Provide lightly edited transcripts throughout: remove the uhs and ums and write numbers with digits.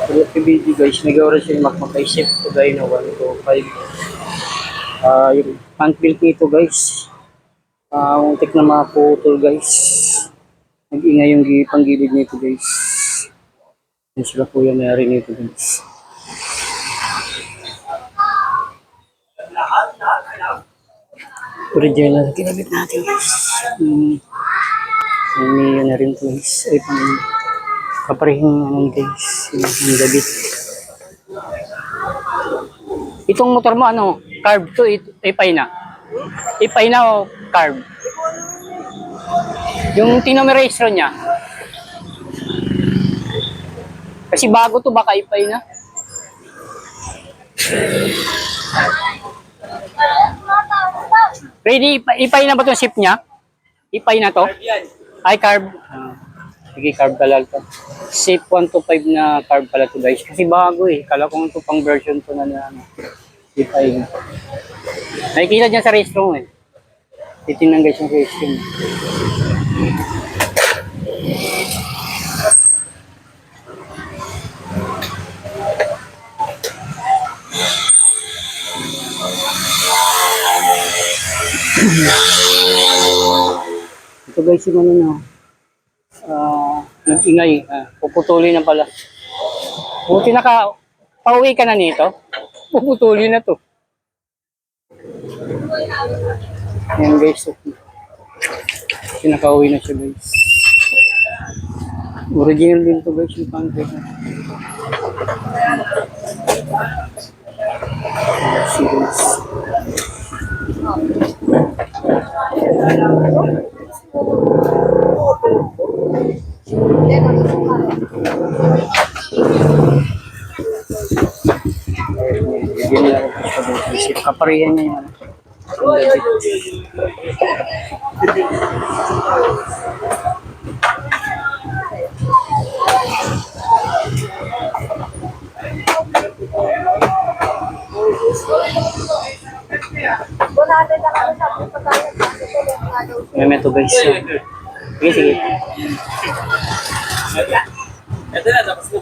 Tulad yung video guys, nag-oras yung makmakaisip ko guys na 1 to 5. Yung front build nito guys. Untik na maputol guys. Nag-ingay yung panggilid nito guys. Yan sila po yung mayari nito guys. Original na kinabit natin guys. Yun na rin guys. Ay pang kaparehing guys. Yung gabit. Itong motor mo ano? Carb to, ipay na? Ipay na o carb? Yung tinomerastro niya. Kasi bago to, baka ipay na. Ready? Ipay na ba itong ship niya? Ipay na to? Ay, carb. Sige, carb pala ito. Shape 1 to 5 na carb pala to guys. Kasi bago eh. Kala ko ito pang version to na ipay na. Nakikita dyan sa race room eh. Titingnan guys yung race room. Ito guys yung ano na. Nag-ingay. Puputuli na pala. Buti pauwi ka na nito. Puputuli na to. Ayan guys. Pinaka-uwi na siya guys. Original din to guys yung pancake na. See guys. Kaparihan niya yan. May ito guys. Sige, sige. Ito na, tapos na.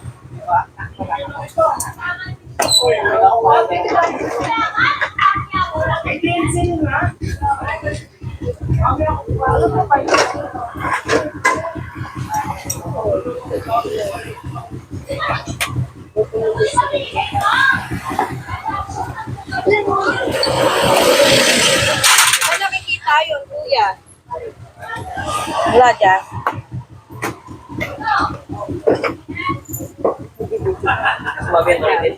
Ay, nakikita yun, kuya. Wala dyan. Sumabit natin.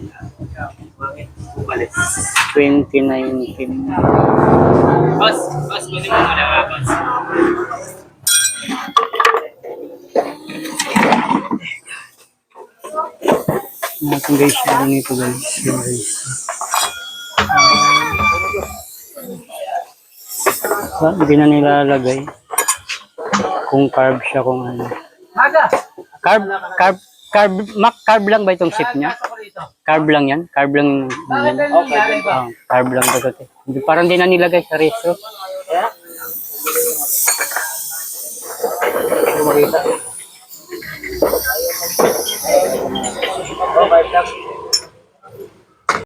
2019. Boss, pwede mo muna boss. Natin guys, ano nito guys. Hindi na nilalagay kung carb siya, kung ano. Carb lang ba itong ship niya? Carb lang yan? Carb lang yan? Carb lang ba ito? Parang di na nilagay sa resto. Makita.